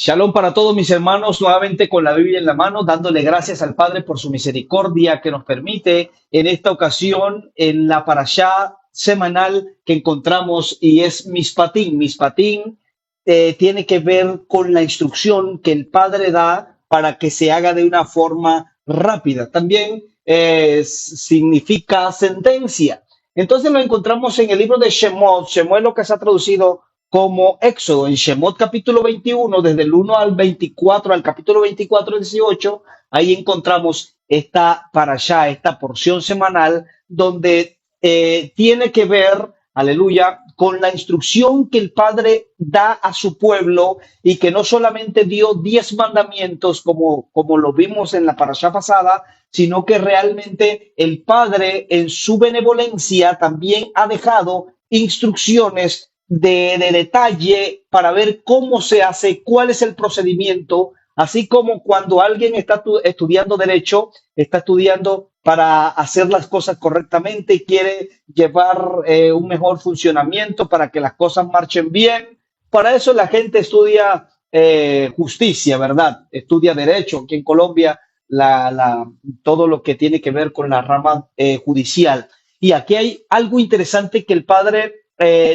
Shalom para todos mis hermanos, nuevamente con la Biblia en la mano, dándole gracias al Padre por su misericordia que nos permite en esta ocasión en la parashá semanal que encontramos y es Mishpatim. Mishpatim tiene que ver con la instrucción que el Padre da para que se haga de una forma rápida. También significa sentencia. Entonces lo encontramos en el libro de Shemot. Shemot es lo que se ha traducido como Éxodo, en Shemot capítulo 21, desde el 1 al 24, al capítulo 24, 18, ahí encontramos esta parashá, esta porción semanal, donde tiene que ver, aleluya, con la instrucción que el Padre da a su pueblo y que no solamente dio 10 mandamientos como lo vimos en la parashá pasada, sino que realmente el Padre en su benevolencia también ha dejado instrucciones de detalle para ver cómo se hace, cuál es el procedimiento, así como cuando alguien está estudiando derecho, está estudiando para hacer las cosas correctamente y quiere llevar un mejor funcionamiento para que las cosas marchen bien. Para eso la gente estudia justicia, ¿verdad? Estudia derecho. Aquí en Colombia, todo lo que tiene que ver con la rama judicial. Y aquí hay algo interesante que el padre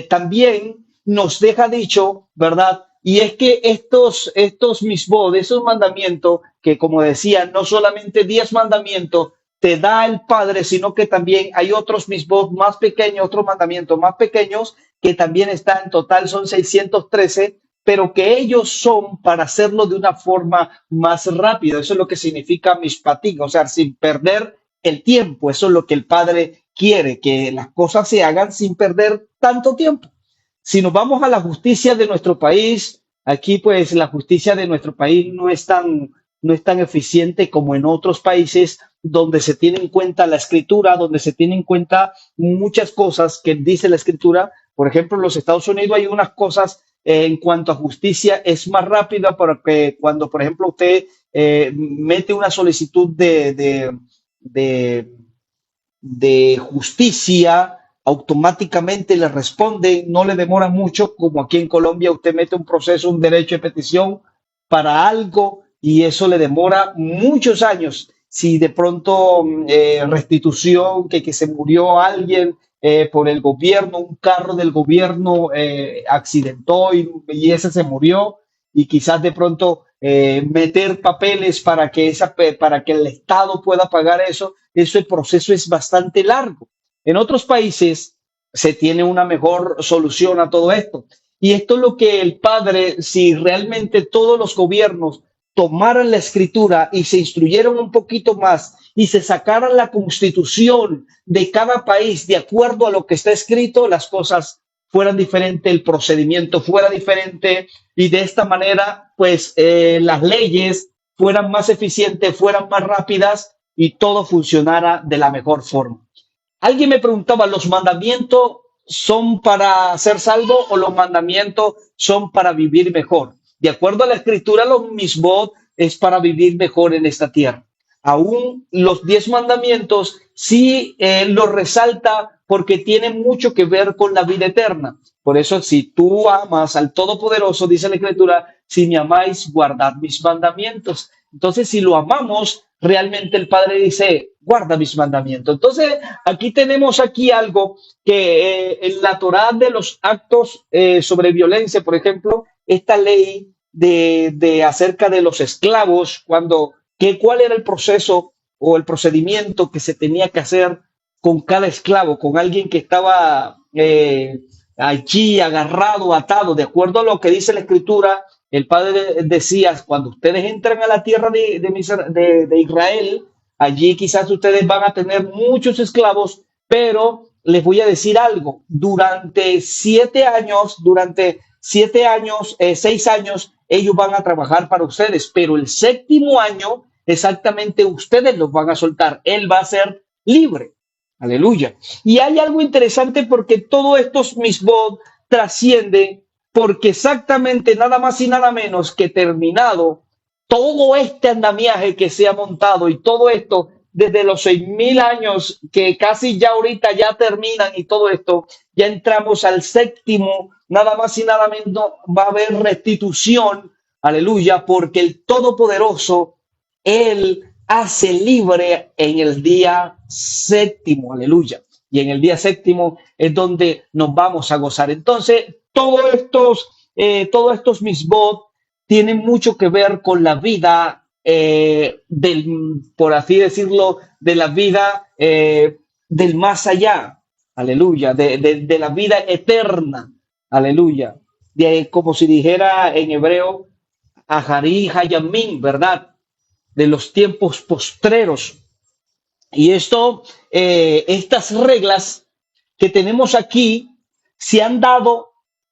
también nos deja dicho, ¿verdad? Y es que estos misbod, esos mandamientos, que como decía, no solamente 10 mandamientos te da el Padre, sino que también hay otros misbod más pequeños, otros mandamientos más pequeños, que también están en total, son 613, pero que ellos son para hacerlo de una forma más rápida. Eso es lo que significa mishpatim, o sea, sin perder el tiempo. Eso es lo que el Padre quiere, que las cosas se hagan sin perder tanto tiempo. Si nos vamos a la justicia de nuestro país, aquí pues la justicia de nuestro país no es tan eficiente como en otros países donde se tiene en cuenta la escritura, donde se tiene en cuenta muchas cosas que dice la escritura. Por ejemplo, en los Estados Unidos hay unas cosas en cuanto a justicia es más rápida porque cuando, por ejemplo, usted mete una solicitud de, de justicia, automáticamente le responden, no le demora mucho, como aquí en Colombia usted mete un proceso, un derecho de petición para algo y eso le demora muchos años. Si de pronto restitución, que se murió alguien por el gobierno, un carro del gobierno accidentó y ese se murió y quizás de pronto meter papeles para que el Estado pueda pagar eso, ese proceso es bastante largo. En otros países se tiene una mejor solución a todo esto. Y esto es lo que el Padre, si realmente todos los gobiernos tomaran la escritura y se instruyeran un poquito más y se sacaran la constitución de cada país de acuerdo a lo que está escrito, las cosas fueran diferentes, el procedimiento fuera diferente y de esta manera, pues las leyes fueran más eficientes, fueran más rápidas y todo funcionara de la mejor forma. Alguien me preguntaba, ¿los mandamientos son para ser salvo o los mandamientos son para vivir mejor? De acuerdo a la escritura, los mismos es para vivir mejor en esta tierra. Aún los 10 mandamientos sí los resalta porque tienen mucho que ver con la vida eterna. Por eso, si tú amas al Todopoderoso, dice la escritura, si me amáis, guardad mis mandamientos. Entonces, si lo amamos, realmente el Padre dice, guarda mis mandamientos. Entonces, aquí tenemos aquí algo que en la Torá de los actos sobre violencia, por ejemplo, esta ley de acerca de los esclavos, cuál era el proceso o el procedimiento que se tenía que hacer con cada esclavo, con alguien que estaba allí agarrado, atado, de acuerdo a lo que dice la escritura. El Padre decía, cuando ustedes entran a la tierra de Israel, allí quizás ustedes van a tener muchos esclavos, pero les voy a decir algo, durante 7 años, 6 años, ellos van a trabajar para ustedes, pero el séptimo año, exactamente ustedes los van a soltar, él va a ser libre. Aleluya. Y hay algo interesante porque todos estos misbod trascienden porque exactamente nada más y nada menos que terminado todo este andamiaje que se ha montado y todo esto desde los 6.000 años que casi ya ahorita ya terminan y todo esto, ya entramos al séptimo, nada más y nada menos va a haber restitución aleluya, porque el Todopoderoso, Él hace libre en el día séptimo, aleluya. Y en el día séptimo es donde nos vamos a gozar. Entonces, todos estos misbot tienen mucho que ver con la vida por así decirlo, de la vida del más allá, aleluya, de la vida eterna, aleluya. Como si dijera en hebreo, Aharí Hayamín, ¿verdad? De los tiempos postreros. Y estas reglas que tenemos aquí se han dado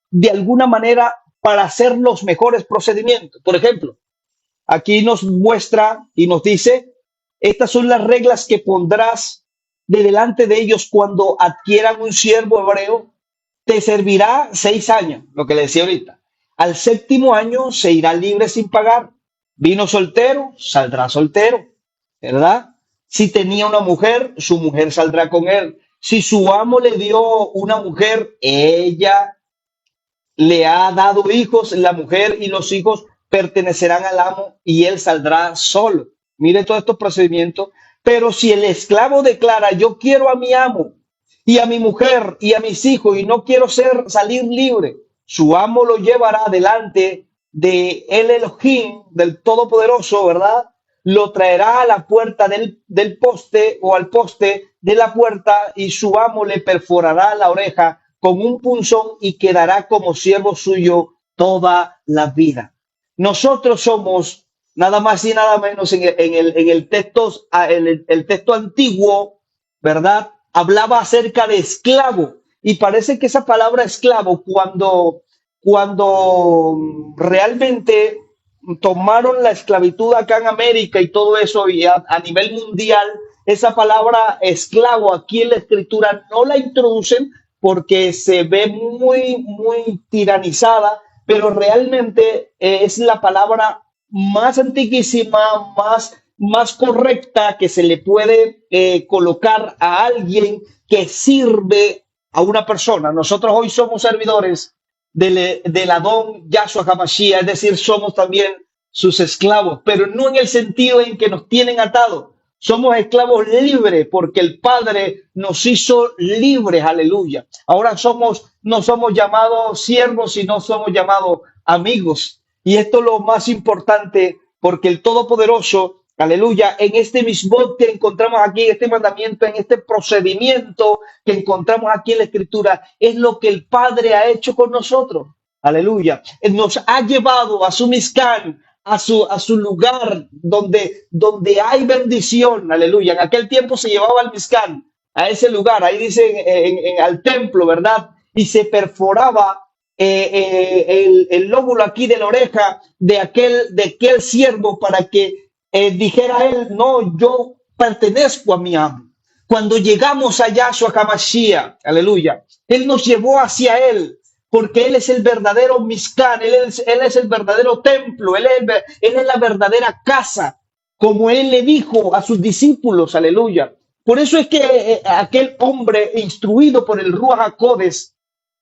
de alguna manera para hacer los mejores procedimientos. Por ejemplo, aquí nos muestra y nos dice, estas son las reglas que pondrás de delante de ellos cuando adquieran un siervo hebreo. Te servirá 6 años, lo que le decía ahorita. Al séptimo año se irá libre sin pagar. Vino soltero, saldrá soltero, ¿verdad? Si tenía una mujer, su mujer saldrá con él. Si su amo le dio una mujer, ella le ha dado hijos, la mujer y los hijos pertenecerán al amo y él saldrá solo. Mire todos estos procedimientos. Pero si el esclavo declara, yo quiero a mi amo y a mi mujer y a mis hijos y no quiero salir libre, su amo lo llevará delante de el Elohim, del Todopoderoso, ¿verdad? Lo traerá a la puerta del poste o al poste de la puerta y su amo le perforará la oreja con un punzón y quedará como siervo suyo toda la vida. Nosotros somos nada más y nada menos en el texto antiguo, ¿verdad? Hablaba acerca de esclavo y parece que esa palabra esclavo cuando realmente tomaron la esclavitud acá en América y todo eso y a nivel mundial, esa palabra esclavo aquí en la escritura no la introducen porque se ve muy tiranizada, pero realmente es la palabra más antiquísima, más correcta que se le puede colocar a alguien que sirve a una persona. Nosotros hoy somos servidores del Adón Yahshua HaMashiach, es decir, somos también sus esclavos, pero no en el sentido en que nos tienen atados. Somos esclavos libres porque el Padre nos hizo libres, aleluya. Ahora no somos llamados siervos, sino somos llamados amigos. Y esto es lo más importante porque el Todopoderoso, aleluya, en este mismo que encontramos aquí, en este mandamiento, en este procedimiento que encontramos aquí en la Escritura, es lo que el Padre ha hecho con nosotros. Aleluya. Él nos ha llevado a su Mizcán, a su lugar donde hay bendición, aleluya. En aquel tiempo se llevaba al Mizcán, a ese lugar, ahí dice al templo, ¿verdad? Y se perforaba el lóbulo aquí de la oreja de aquel siervo para que dijera él, no, yo pertenezco a mi amo. Cuando llegamos a Yahshua HaMashiach, aleluya, él nos llevó hacia él, porque él es el verdadero Mizcán, él es el verdadero templo, él es la verdadera casa, como él le dijo a sus discípulos, aleluya. Por eso es que aquel hombre instruido por el Ruach HaKodesh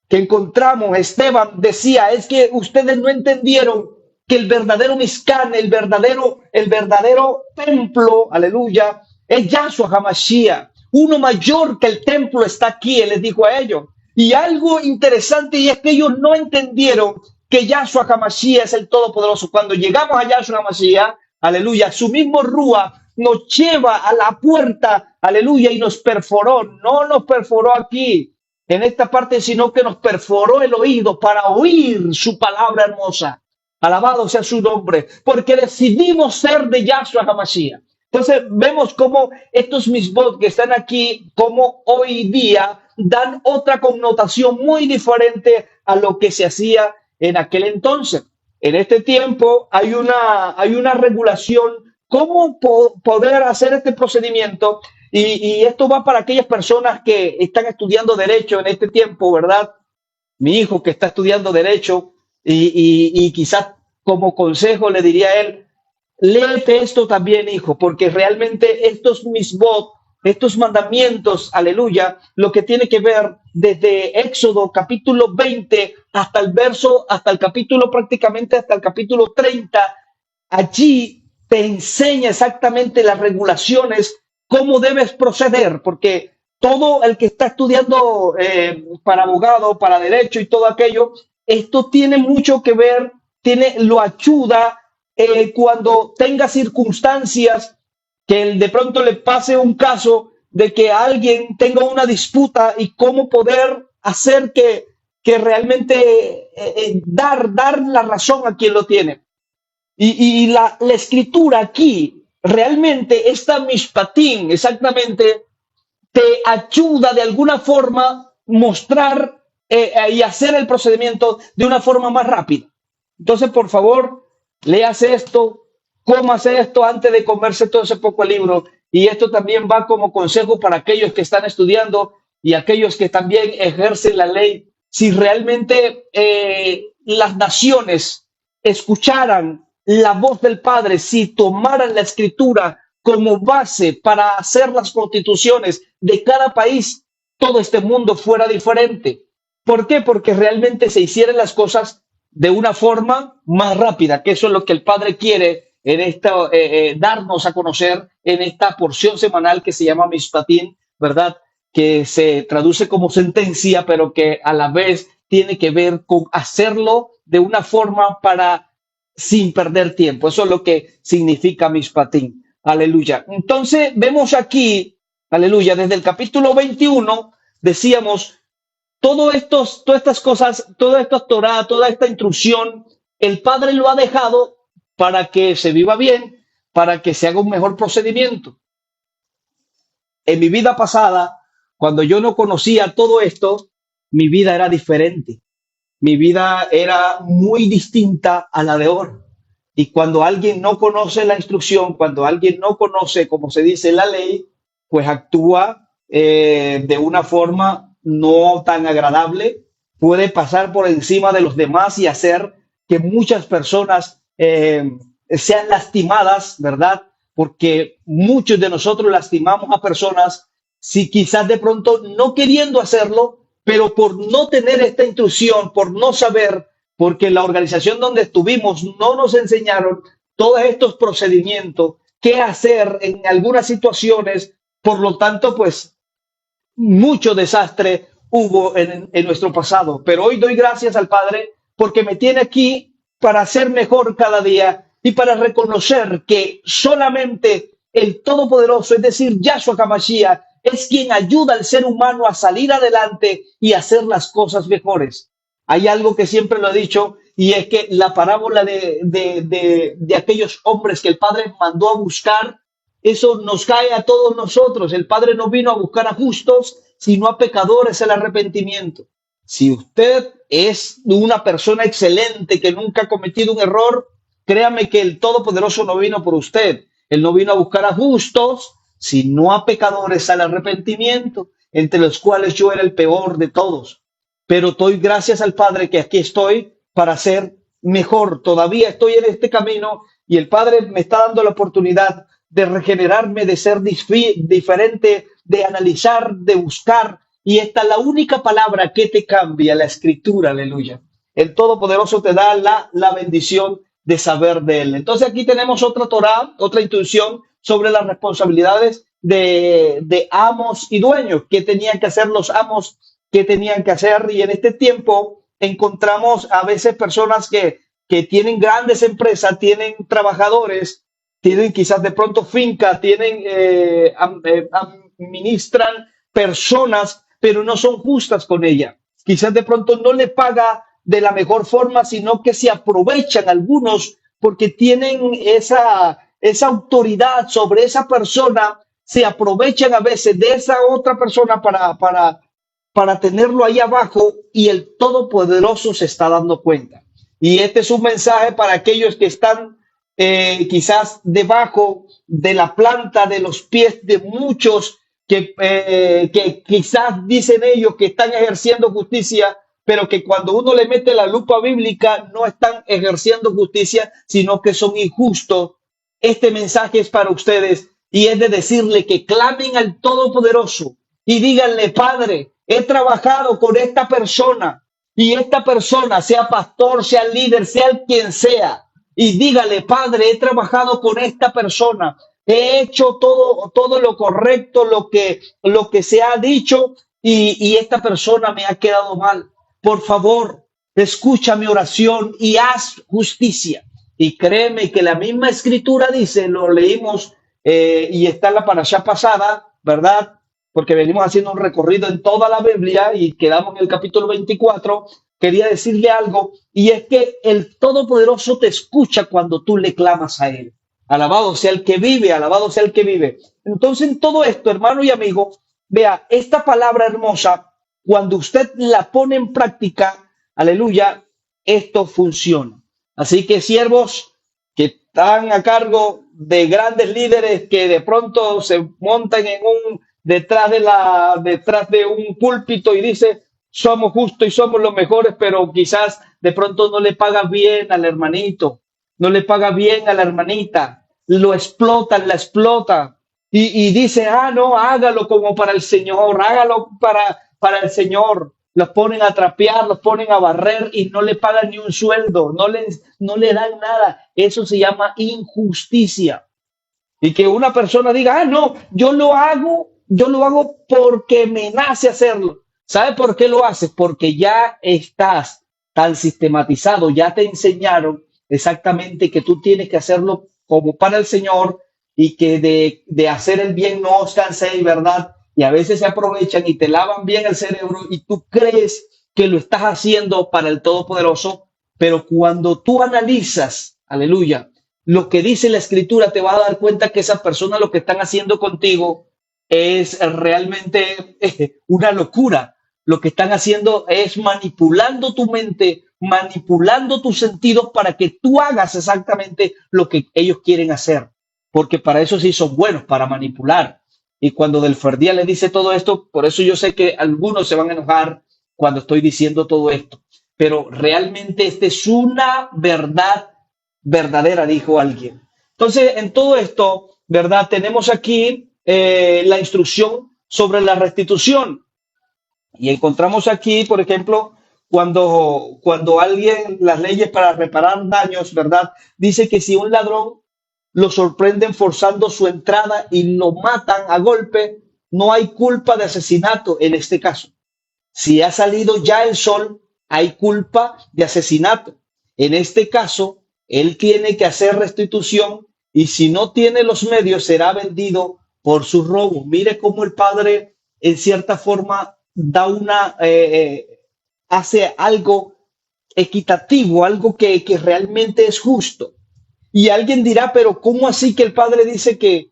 que encontramos, Esteban decía, es que ustedes no entendieron que el verdadero Mizcán, el verdadero templo, aleluya, es Yahshua HaMashiach. Uno mayor que el templo está aquí, él les dijo a ellos. Y algo interesante y es que ellos no entendieron que Yahshua HaMashiach es el Todopoderoso. Cuando llegamos a Yahshua HaMashiach, aleluya, su mismo Ruach nos lleva a la puerta, aleluya, y nos perforó. No nos perforó aquí, en esta parte, sino que nos perforó el oído para oír su palabra hermosa. Alabado sea su nombre, porque decidimos ser de Yahshua HaMashiach. Entonces vemos cómo estos misbot que están aquí, como hoy día dan otra connotación muy diferente a lo que se hacía en aquel entonces. En este tiempo hay una regulación, cómo poder hacer este procedimiento, y esto va para aquellas personas que están estudiando derecho en este tiempo, ¿verdad? Mi hijo que está estudiando derecho y quizás como consejo le diría a él, léete esto también, hijo, porque realmente estos misbot estos mandamientos, aleluya, lo que tiene que ver desde Éxodo capítulo 20 hasta el capítulo prácticamente hasta el capítulo 30. Allí te enseña exactamente las regulaciones, cómo debes proceder, porque todo el que está estudiando para abogado, para derecho y todo aquello, esto tiene mucho que ver, lo ayuda cuando tenga circunstancias que de pronto le pase un caso de que alguien tenga una disputa y cómo poder hacer que realmente dar la razón a quien lo tiene. Y la escritura aquí, realmente, esta mishpatim, exactamente, te ayuda de alguna forma mostrar y hacer el procedimiento de una forma más rápida. Entonces, por favor, léase esto, cómase esto antes de comerse todo ese poco libro. Y esto también va como consejo para aquellos que están estudiando y aquellos que también ejercen la ley. Si realmente las naciones escucharan la voz del Padre, si tomaran la escritura como base para hacer las constituciones de cada país, todo este mundo fuera diferente. ¿Por qué? Porque realmente se hicieran las cosas de una forma más rápida, que eso es lo que el Padre quiere en esta, darnos a conocer en esta porción semanal que se llama Mishpatim, ¿verdad? Que se traduce como sentencia, pero que a la vez tiene que ver con hacerlo de una forma para sin perder tiempo. Eso es lo que significa Mishpatim. Aleluya. Entonces vemos aquí, aleluya, desde el capítulo 21 decíamos, todas estas cosas, toda esta Torah, toda esta instrucción, el Padre lo ha dejado para que se viva bien, para que se haga un mejor procedimiento. En mi vida pasada, cuando yo no conocía todo esto, mi vida era diferente. Mi vida era muy distinta a la de ahora. Y cuando alguien no conoce la instrucción, cuando alguien no conoce, como se dice, la ley, pues actúa de una forma no tan agradable, puede pasar por encima de los demás y hacer que muchas personas sean lastimadas, ¿verdad? Porque muchos de nosotros lastimamos a personas, si quizás de pronto no queriendo hacerlo, pero por no tener esta instrucción, por no saber, porque la organización donde estuvimos no nos enseñaron todos estos procedimientos, qué hacer en algunas situaciones, por lo tanto, pues mucho desastre hubo en nuestro pasado. Pero hoy doy gracias al Padre porque me tiene aquí para ser mejor cada día y para reconocer que solamente el Todopoderoso, es decir, Yahshua HaMashiach, es quien ayuda al ser humano a salir adelante y hacer las cosas mejores. Hay algo que siempre lo he dicho y es que la parábola de aquellos hombres que el Padre mandó a buscar, eso nos cae a todos nosotros. El Padre no vino a buscar a justos, sino a pecadores el arrepentimiento. Si usted es una persona excelente que nunca ha cometido un error, créame que el Todopoderoso no vino por usted. Él no vino a buscar a justos, sino a pecadores al arrepentimiento, entre los cuales yo era el peor de todos. Pero doy gracias al Padre que aquí estoy para ser mejor. Todavía estoy en este camino y el Padre me está dando la oportunidad de regenerarme, de ser diferente, de analizar, de buscar. Y esta es la única palabra que te cambia, la escritura, aleluya. El Todopoderoso te da la bendición de saber de Él. Entonces aquí tenemos otra Torah, otra instrucción sobre las responsabilidades de amos y dueños. ¿Qué tenían que hacer los amos? ¿Qué tenían que hacer? Y en este tiempo encontramos a veces personas que tienen grandes empresas, tienen trabajadores, tienen quizás de pronto finca, tienen, administran personas, pero no son justas con ella. Quizás de pronto no le paga de la mejor forma, sino que se aprovechan algunos porque tienen esa autoridad sobre esa persona, se aprovechan a veces de esa otra persona para tenerlo ahí abajo y el Todopoderoso se está dando cuenta. Y este es un mensaje para aquellos que están quizás debajo de la planta de los pies de muchos que quizás dicen ellos que están ejerciendo justicia, pero que cuando uno le mete la lupa bíblica no están ejerciendo justicia, sino que son injustos. Este mensaje es para ustedes y es de decirle que clamen al Todopoderoso y díganle, Padre, he trabajado con esta persona y esta persona, sea pastor, sea líder, sea quien sea, y dígale, Padre, he trabajado con esta persona, he hecho todo lo correcto, lo que se ha dicho, y esta persona me ha quedado mal. Por favor, escucha mi oración y haz justicia. Y créeme que la misma escritura dice, lo leímos y está en la parashá pasada, ¿verdad? Porque venimos haciendo un recorrido en toda la Biblia y quedamos en el capítulo 24. Quería decirle algo, y es que el Todopoderoso te escucha cuando tú le clamas a Él. Alabado sea el que vive, alabado sea el que vive. Entonces, en todo esto, hermano y amigo, vea, esta palabra hermosa, cuando usted la pone en práctica, aleluya, esto funciona. Así que siervos que están a cargo de grandes líderes que de pronto se montan en detrás de un púlpito y dice somos justos y somos los mejores, pero quizás de pronto no le paga bien al hermanito, no le paga bien a la hermanita, lo explotan, la explota y dice, no, hágalo como para el Señor, hágalo para el Señor. Los ponen a trapear, los ponen a barrer y no le pagan ni un sueldo, no le dan nada. Eso se llama injusticia. Y que una persona diga, no, yo lo hago porque me nace hacerlo. ¿Sabe por qué lo haces? Porque ya estás tan sistematizado, ya te enseñaron exactamente que tú tienes que hacerlo como para el Señor y que de hacer el bien no os canséis, ¿verdad? Y a veces se aprovechan y te lavan bien el cerebro y tú crees que lo estás haciendo para el Todopoderoso, pero cuando tú analizas, aleluya, lo que dice la escritura, te vas a dar cuenta que esas personas lo que están haciendo contigo es realmente una locura. Lo que están haciendo es manipulando tu mente, manipulando tus sentidos para que tú hagas exactamente lo que ellos quieren hacer. Porque para eso sí son buenos, para manipular. Y cuando Del Ferdía le dice todo esto, por eso yo sé que algunos se van a enojar cuando estoy diciendo todo esto. Pero realmente esta es una verdad verdadera, dijo alguien. Entonces, en todo esto, ¿verdad? Tenemos aquí la instrucción sobre la restitución. Y encontramos aquí, por ejemplo, cuando alguien, las leyes para reparar daños, ¿verdad? Dice que si un ladrón lo sorprenden forzando su entrada y lo matan a golpe, no hay culpa de asesinato en este caso. Si ha salido ya el sol, hay culpa de asesinato. En este caso, él tiene que hacer restitución y si no tiene los medios, será vendido por su robo. Mire cómo el padre, en cierta forma, hace algo equitativo, algo que realmente es justo. Y alguien dirá, pero ¿cómo así que el padre dice que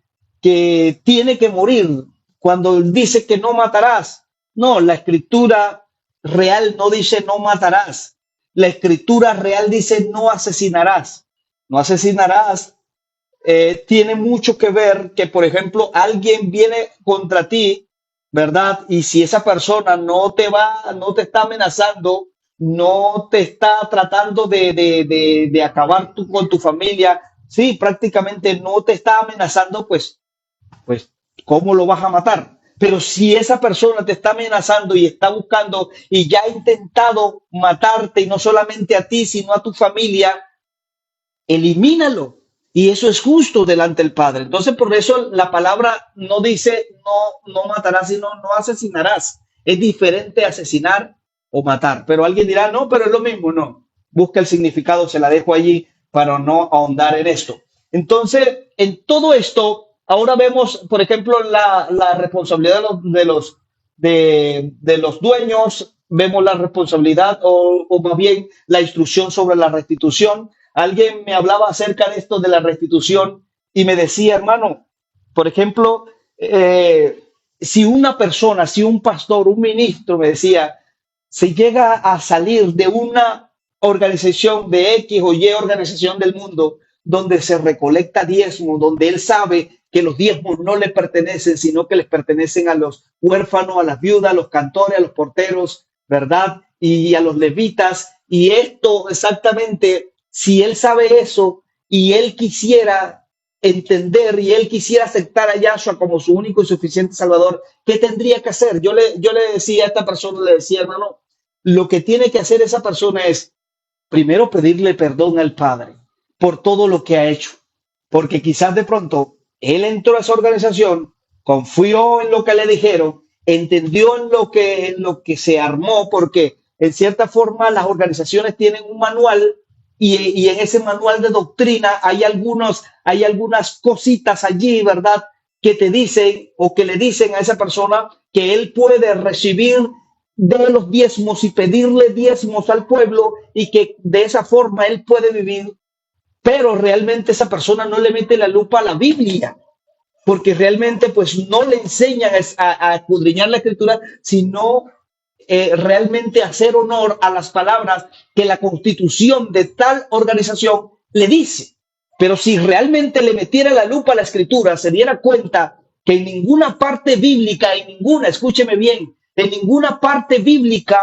tiene que morir cuando dice que no matarás? No, la escritura real no dice no matarás. La escritura real dice no asesinarás. No asesinarás tiene mucho que ver que, por ejemplo, alguien viene contra ti, ¿verdad? Y si esa persona no te está amenazando, no te está tratando de acabar con tu familia, sí, prácticamente no te está amenazando, pues, ¿cómo lo vas a matar? Pero si esa persona te está amenazando y está buscando y ya ha intentado matarte, y no solamente a ti, sino a tu familia, elimínalo. Y eso es justo delante del Padre. Entonces, por eso la palabra no dice no matarás, sino no asesinarás. Es diferente asesinar o matar. Pero alguien dirá, no, pero es lo mismo. No. Busca el significado, se la dejo allí para no ahondar en esto. Entonces, en todo esto, ahora vemos, por ejemplo, la responsabilidad de los dueños, vemos la responsabilidad o más bien la instrucción sobre la restitución. Alguien me hablaba acerca de esto de la restitución y me decía, hermano, por ejemplo, si una persona, si un pastor, un ministro, me decía, se llega a salir de una organización de X o Y organización del mundo donde se recolecta diezmo, donde él sabe que los diezmos no le pertenecen, sino que les pertenecen a los huérfanos, a las viudas, a los cantores, a los porteros, ¿verdad? Y a los levitas. Y esto exactamente, si él sabe eso y él quisiera entender y él quisiera aceptar a Yahshua como su único y suficiente Salvador, ¿qué tendría que hacer? Yo le decía a esta persona, le decía, hermano, lo que tiene que hacer esa persona es primero pedirle perdón al Padre por todo lo que ha hecho, porque quizás de pronto él entró a esa organización, confió en lo que le dijeron, entendió en lo que se armó, porque en cierta forma las organizaciones tienen un manual y en ese manual de doctrina hay algunas cositas allí, ¿verdad? Que te dicen o que le dicen a esa persona que él puede recibir de los diezmos y pedirle diezmos al pueblo y que de esa forma él puede vivir, pero realmente esa persona no le mete la lupa a la Biblia, porque realmente pues no le enseñan a escudriñar la escritura, sino realmente hacer honor a las palabras que la constitución de tal organización le dice. Pero si realmente le metiera la lupa a la escritura, se diera cuenta que en ninguna parte bíblica, escúcheme bien, en ninguna parte bíblica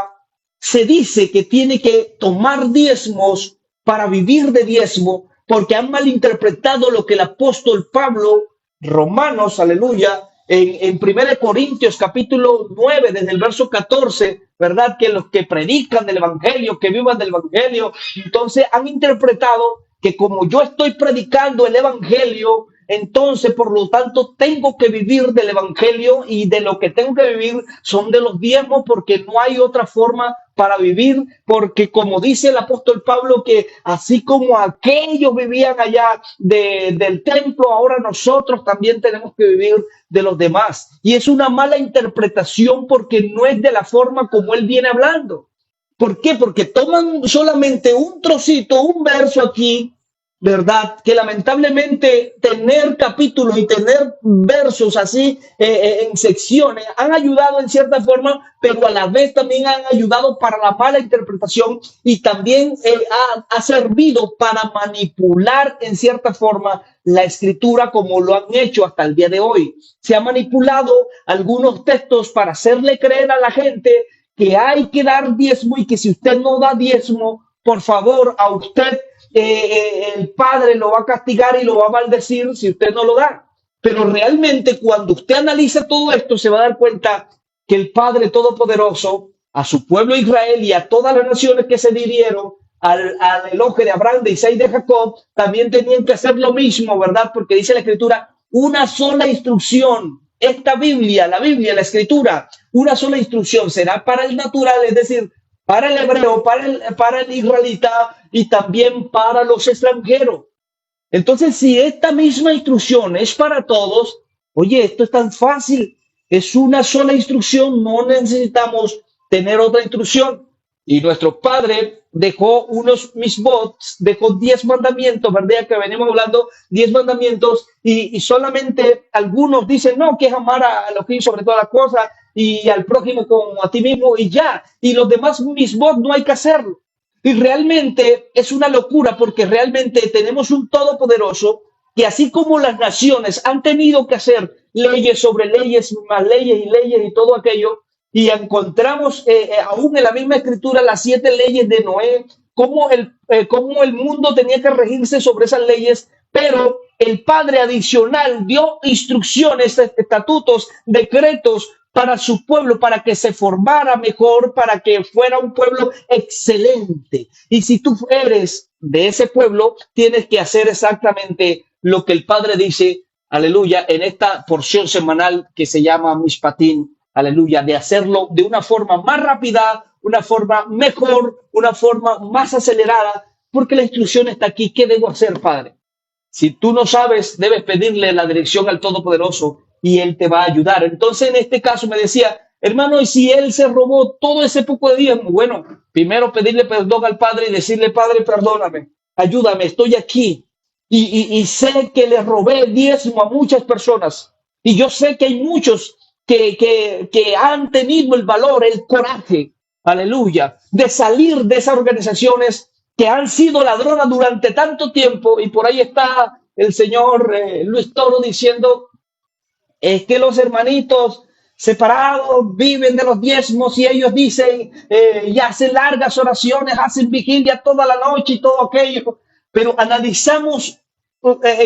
se dice que tiene que tomar diezmos para vivir de diezmo, porque han malinterpretado lo que el apóstol Pablo, Romanos, aleluya, en 1 Corintios capítulo 9, desde el verso 14, ¿verdad? Que los que predican del Evangelio, que vivan del Evangelio, entonces han interpretado que como yo estoy predicando el Evangelio, entonces por lo tanto tengo que vivir del Evangelio y de lo que tengo que vivir son de los diezmos porque no hay otra forma para vivir, porque como dice el apóstol Pablo, que así como aquellos vivían allá del templo, ahora nosotros también tenemos que vivir de los demás. Y es una mala interpretación porque no es de la forma como él viene hablando. ¿Por qué? Porque toman solamente un trocito, un verso aquí, ¿verdad? Que lamentablemente tener capítulos y tener versos así en secciones han ayudado en cierta forma, pero a la vez también han ayudado para la mala interpretación y también ha servido para manipular en cierta forma la escritura como lo han hecho hasta el día de hoy. Se ha manipulado algunos textos para hacerle creer a la gente que hay que dar diezmo y que si usted no da diezmo, por favor, a usted el Padre lo va a castigar y lo va a maldecir si usted no lo da. Pero realmente cuando usted analiza todo esto, se va a dar cuenta que el Padre Todopoderoso, a su pueblo Israel y a todas las naciones que se dirigieron al eloge de Abraham, de Isaac y de Jacob, también tenían que hacer lo mismo, ¿verdad? Porque dice la Escritura, una sola instrucción. Esta Biblia, la Escritura, una sola instrucción será para el natural, es decir, para el hebreo, para el israelita y también para los extranjeros. Entonces, si esta misma instrucción es para todos, oye, esto es tan fácil, es una sola instrucción, no necesitamos tener otra instrucción. Y nuestro Padre dejó unos misbot, dejó 10 mandamientos, ¿verdad? Que venimos hablando, 10 mandamientos, y solamente algunos dicen, no, que es amar a lo que sobre todas las cosas y al prójimo como a ti mismo y ya. Y los demás misbot no hay que hacerlo. Y realmente es una locura porque realmente tenemos un todopoderoso que así como las naciones han tenido que hacer leyes sobre leyes, más leyes y leyes y todo aquello, y encontramos aún en la misma escritura las 7 leyes de Noé, cómo el mundo tenía que regirse sobre esas leyes, pero el Padre adicional dio instrucciones, estatutos, decretos para su pueblo, para que se formara mejor, para que fuera un pueblo excelente. Y si tú eres de ese pueblo, tienes que hacer exactamente lo que el Padre dice, aleluya, en esta porción semanal que se llama Mishpatim, aleluya, de hacerlo de una forma más rápida, una forma mejor, una forma más acelerada, porque la instrucción está aquí. ¿Qué debo hacer, Padre? Si tú no sabes, debes pedirle la dirección al Todopoderoso y Él te va a ayudar. Entonces, en este caso me decía, hermano, y si Él se robó todo ese poco de diezmo, bueno, primero pedirle perdón al Padre y decirle, Padre, perdóname, ayúdame, estoy aquí. Y sé que le robé diezmo a muchas personas. Y yo sé que hay muchos que han tenido el valor, el coraje, aleluya, de salir de esas organizaciones que han sido ladronas durante tanto tiempo. Y por ahí está el señor Luis Toro diciendo, es que los hermanitos separados viven de los diezmos y ellos dicen y hacen largas oraciones, hacen vigilia toda la noche y todo aquello. Pero analizamos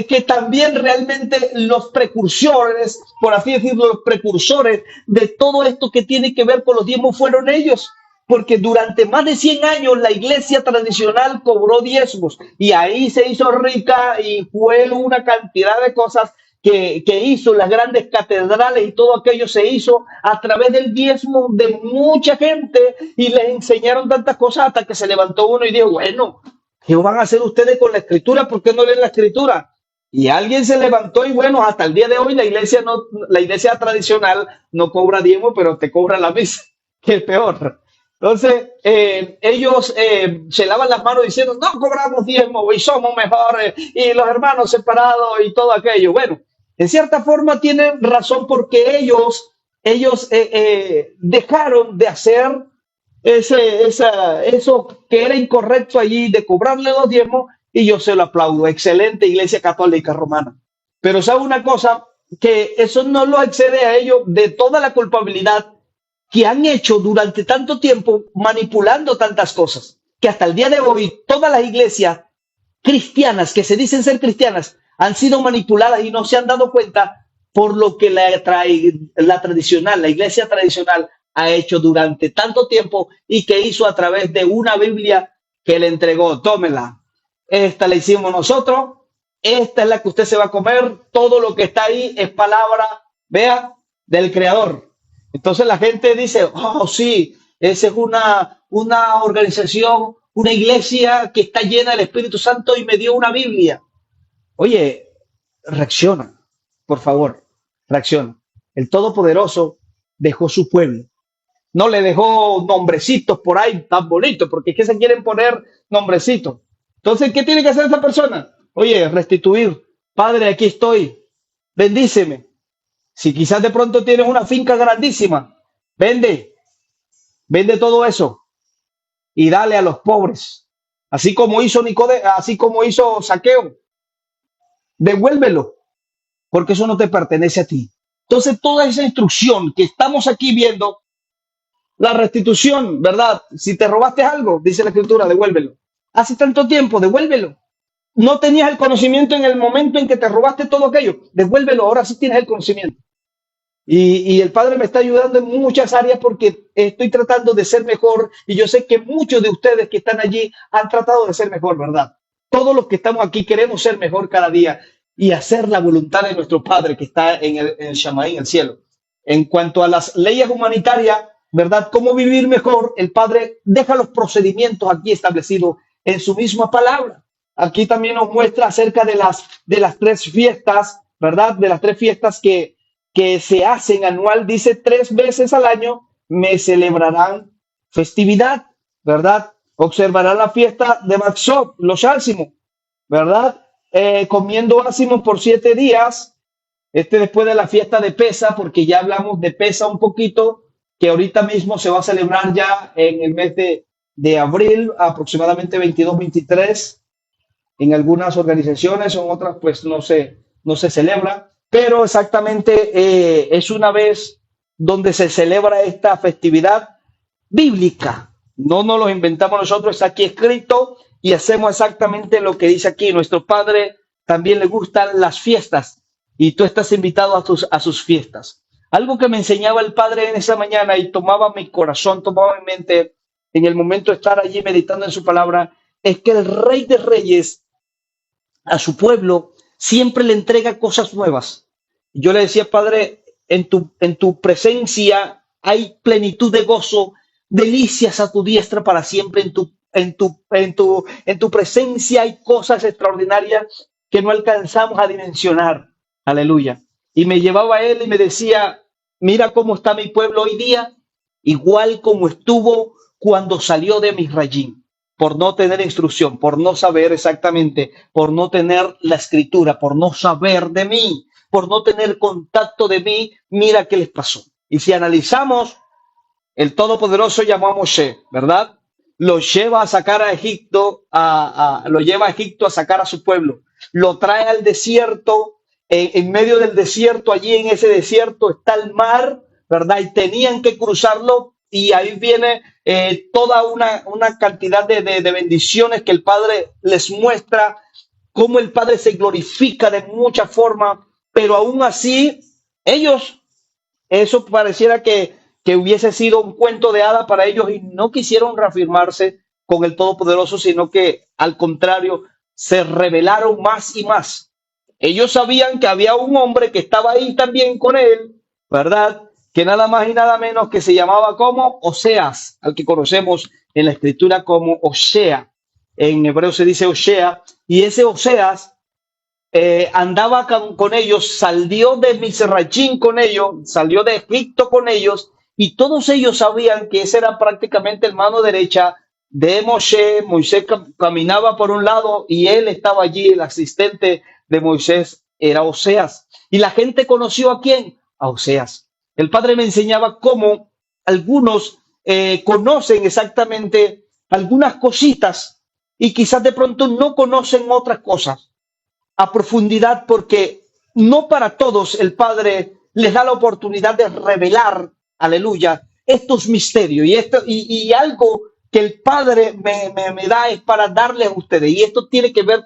que también realmente los precursores, por así decirlo, los precursores de todo esto que tiene que ver con los diezmos fueron ellos, porque durante más de 100 años la iglesia tradicional cobró diezmos y ahí se hizo rica y fue una cantidad de cosas que hizo, las grandes catedrales y todo aquello se hizo a través del diezmo de mucha gente y les enseñaron tantas cosas hasta que se levantó uno y dijo, bueno, ¿qué van a hacer ustedes con la escritura? ¿Por qué no leen la escritura? Y alguien se levantó y bueno, hasta el día de hoy la iglesia no, la iglesia tradicional no cobra diezmo, pero te cobra la misa, que es peor. Entonces, ellos se lavan las manos diciendo, no cobramos diezmo y somos mejores y los hermanos separados y todo aquello. Bueno, en cierta forma tienen razón porque ellos dejaron de hacer eso que era incorrecto allí de cobrarle los diezmos y yo se lo aplaudo. Excelente iglesia católica romana. Pero sabe una cosa, que eso no lo excede a ellos de toda la culpabilidad que han hecho durante tanto tiempo manipulando tantas cosas, que hasta el día de hoy todas las iglesias cristianas que se dicen ser cristianas han sido manipuladas y no se han dado cuenta por lo que la tradicional, la iglesia tradicional ha hecho durante tanto tiempo y que hizo a través de una Biblia que le entregó. Tómela, esta la hicimos nosotros, esta es la que usted se va a comer, todo lo que está ahí es palabra, vea, del Creador. Entonces la gente dice, oh sí, esa es una organización, una iglesia que está llena del Espíritu Santo y me dio una Biblia. Oye, reacciona, por favor, reacciona. El Todopoderoso dejó su pueblo. No le dejó nombrecitos por ahí tan bonitos, porque es que se quieren poner nombrecitos. Entonces, ¿qué tiene que hacer esa persona? Oye, restituir. Padre, aquí estoy. Bendíceme. Si quizás de pronto tienes una finca grandísima, vende, vende todo eso y dale a los pobres. Así como hizo así como hizo Saqueo, devuélvelo, porque eso no te pertenece a ti. Entonces, toda esa instrucción que estamos aquí viendo, la restitución, ¿verdad? Si te robaste algo, dice la escritura, devuélvelo. Hace tanto tiempo, devuélvelo. No tenías el conocimiento en el momento en que te robaste todo aquello, devuélvelo, ahora sí tienes el conocimiento. Y el Padre me está ayudando en muchas áreas porque estoy tratando de ser mejor y yo sé que muchos de ustedes que están allí han tratado de ser mejor, ¿verdad? Todos los que estamos aquí queremos ser mejor cada día y hacer la voluntad de nuestro Padre que está en el Shamaí, en el cielo. En cuanto a las leyes humanitarias, ¿verdad? ¿Cómo vivir mejor? El Padre deja los procedimientos aquí establecidos en su misma palabra. Aquí también nos muestra acerca de las tres fiestas, ¿verdad? De las tres fiestas que se hacen anual, dice 3 veces al año, me celebrarán festividad, ¿verdad? Observarán la fiesta de Maxop, los álcimos, ¿verdad? Comiendo álcimos por 7 días, después de la fiesta de Pesa, porque ya hablamos de Pesa un poquito, que ahorita mismo se va a celebrar ya en el mes de abril, aproximadamente 22-23, en algunas organizaciones, en otras pues no se celebra, pero exactamente es una vez donde se celebra esta festividad bíblica. No nos lo inventamos nosotros, está aquí escrito y hacemos exactamente lo que dice aquí. Nuestro Padre también le gustan las fiestas y tú estás invitado a sus fiestas. Algo que me enseñaba el Padre en esa mañana y tomaba mi corazón, tomaba mi mente en el momento de estar allí meditando en su palabra, es que el Rey de Reyes a su pueblo siempre le entrega cosas nuevas. Yo le decía, Padre, en tu presencia hay plenitud de gozo, delicias a tu diestra para siempre. En tu presencia hay cosas extraordinarias que no alcanzamos a dimensionar. Aleluya. Y me llevaba a él y me decía, mira cómo está mi pueblo hoy día, igual como estuvo cuando salió de Misrayim, por no tener instrucción, por no saber exactamente, por no tener la escritura, por no saber de mí, por no tener contacto de mí, mira qué les pasó. Y si analizamos, el Todopoderoso llamó a Moshe, ¿verdad? Lo lleva a sacar a Egipto, lo lleva a Egipto a sacar a su pueblo, lo trae al desierto, en medio del desierto, allí en ese desierto está el mar, ¿verdad? Y tenían que cruzarlo y ahí viene toda una cantidad de bendiciones que el Padre les muestra cómo el Padre se glorifica de muchas formas, pero aún así ellos, eso pareciera que hubiese sido un cuento de hada para ellos y no quisieron reafirmarse con el Todopoderoso, sino que al contrario, se rebelaron más y más. Ellos sabían que había un hombre que estaba ahí también con él, ¿verdad? Que nada más y nada menos que se llamaba como Oseas, al que conocemos en la escritura como Osea. En hebreo se dice Osea, y ese Oseas andaba con ellos, salió de Misrachín con ellos, salió de Egipto con ellos, y todos ellos sabían que ese era prácticamente el mano derecha de Moshe. Moisés caminaba por un lado y él estaba allí, el asistente de Moisés era Oseas. Y la gente conoció a quién, a Oseas. El padre me enseñaba cómo algunos conocen exactamente algunas cositas y quizás de pronto no conocen otras cosas a profundidad, porque no para todos el Padre les da la oportunidad de revelar, aleluya, estos misterios. Y algo que el Padre me da es para darles a ustedes. Y esto tiene que ver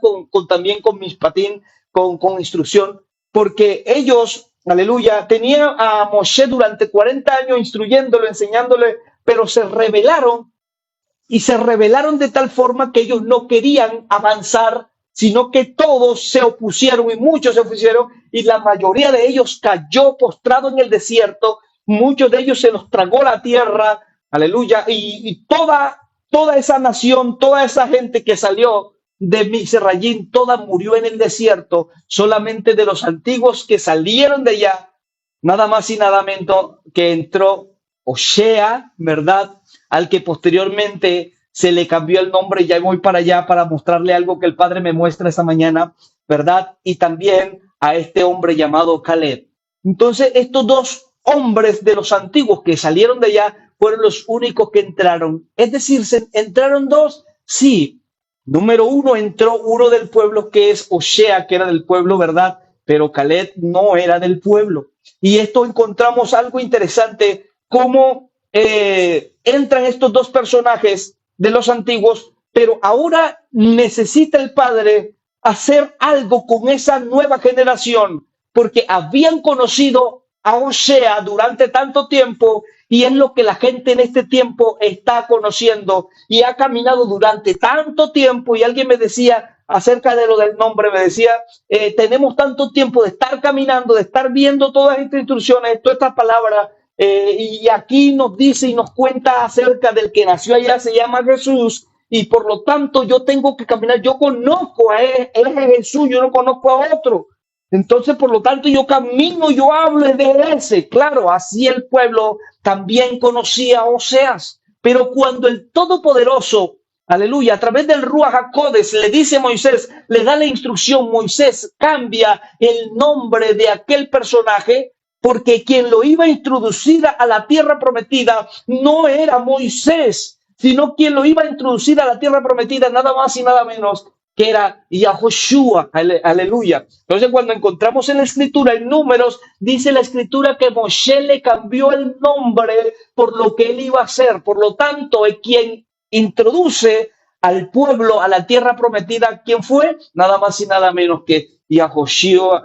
también con mis patín, con instrucción, porque ellos, aleluya, tenían a Moshe durante 40 años instruyéndolo, enseñándole, pero se rebelaron de tal forma que ellos no querían avanzar, sino que todos se opusieron y muchos se opusieron y la mayoría de ellos cayó postrado en el desierto, muchos de ellos se los tragó la tierra, aleluya, y toda esa nación, toda esa gente que salió de Misrayim, toda murió en el desierto, solamente de los antiguos que salieron de allá, nada más y nada menos que entró Osea, ¿verdad? Al que posteriormente se le cambió el nombre. Ya voy para allá para mostrarle algo que el Padre me muestra esta mañana, ¿verdad? Y también a este hombre llamado Caleb. Entonces, estos dos hombres de los antiguos que salieron de allá fueron los únicos que entraron. Es decir, ¿entraron dos? Sí. Número uno, entró uno del pueblo que es Osea, que era del pueblo, ¿verdad? Pero Caleb no era del pueblo. Y esto encontramos algo interesante, cómo entran estos dos personajes de los antiguos, pero ahora necesita el Padre hacer algo con esa nueva generación, porque habían conocido a Osea durante tanto tiempo y es lo que la gente en este tiempo está conociendo y ha caminado durante tanto tiempo. Y alguien me decía acerca de lo del nombre, me decía, tenemos tanto tiempo de estar caminando, de estar viendo todas estas instrucciones, todas estas palabras, y aquí nos dice y nos cuenta acerca del que nació allá, se llama Jesús, y por lo tanto yo tengo que caminar, yo conozco a él es Jesús, yo no conozco a otro. Entonces, por lo tanto, yo camino, yo hablo de ese. Claro, así el pueblo también conocía a Oseas. Pero cuando el Todopoderoso, aleluya, a través del Ruach HaKodesh le dice a Moisés, le da la instrucción, Moisés cambia el nombre de aquel personaje, porque quien lo iba a introducir a la tierra prometida no era Moisés, sino quien lo iba a introducir a la tierra prometida nada más y nada menos que era Yahoshua, aleluya. Entonces, cuando encontramos en la escritura, en Números, dice la escritura que Moshe le cambió el nombre por lo que él iba a hacer. Por lo tanto, quien introduce al pueblo a la tierra prometida, ¿quién fue? Nada más y nada menos que Yahoshua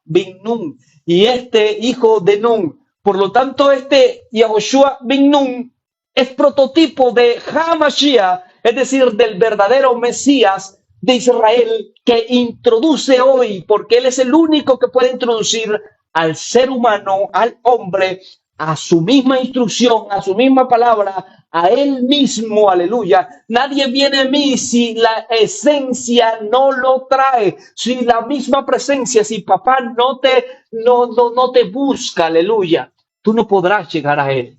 bin Nun. Y este hijo de Nun, por lo tanto, este Yahoshua bin Nun es prototipo de Hamashiach, es decir, del verdadero Mesías de Israel que introduce hoy, porque él es el único que puede introducir al ser humano, al hombre, a su misma instrucción, a su misma palabra, a él mismo, aleluya. Nadie viene a mí si la esencia no lo trae, si la misma presencia, si papá no te busca, aleluya, tú no podrás llegar a él.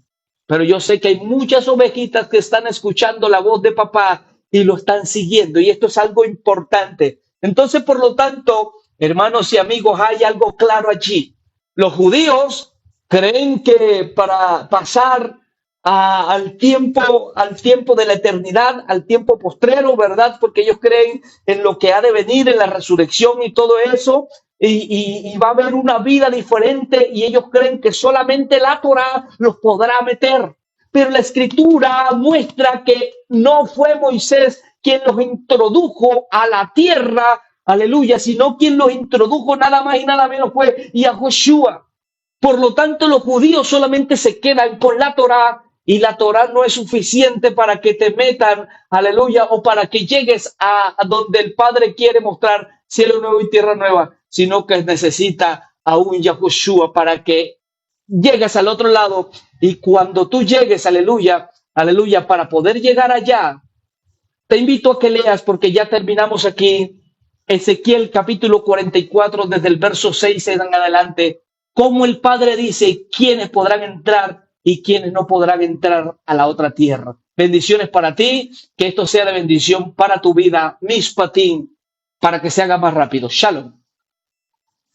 Pero yo sé que hay muchas ovejitas que están escuchando la voz de papá y lo están siguiendo, y esto es algo importante. Entonces, por lo tanto, hermanos y amigos, hay algo claro allí. Los judíos creen que para pasar al tiempo de la eternidad, al tiempo postrero, ¿verdad? Porque ellos creen en lo que ha de venir, en la resurrección y todo eso, y va a haber una vida diferente, y ellos creen que solamente la Torá los podrá meter. Pero la escritura muestra que no fue Moisés quien los introdujo a la tierra aleluya, sino quien los introdujo nada más y nada menos fue Yahushua. Por lo tanto, los judíos solamente se quedan con la Torá y la Torá no es suficiente para que te metan, aleluya, o para que llegues a donde el Padre quiere mostrar cielo nuevo y tierra nueva, sino que necesita a un Yahushua para que llegues al otro lado. Y cuando tú llegues, aleluya, aleluya, para poder llegar allá, te invito a que leas, porque ya terminamos aquí, Ezequiel capítulo 44, desde el verso 6 en adelante, cómo el Padre dice quiénes podrán entrar y quiénes no podrán entrar a la otra tierra. Bendiciones para ti, que esto sea de bendición para tu vida, Mishpatim, para que se haga más rápido. Shalom.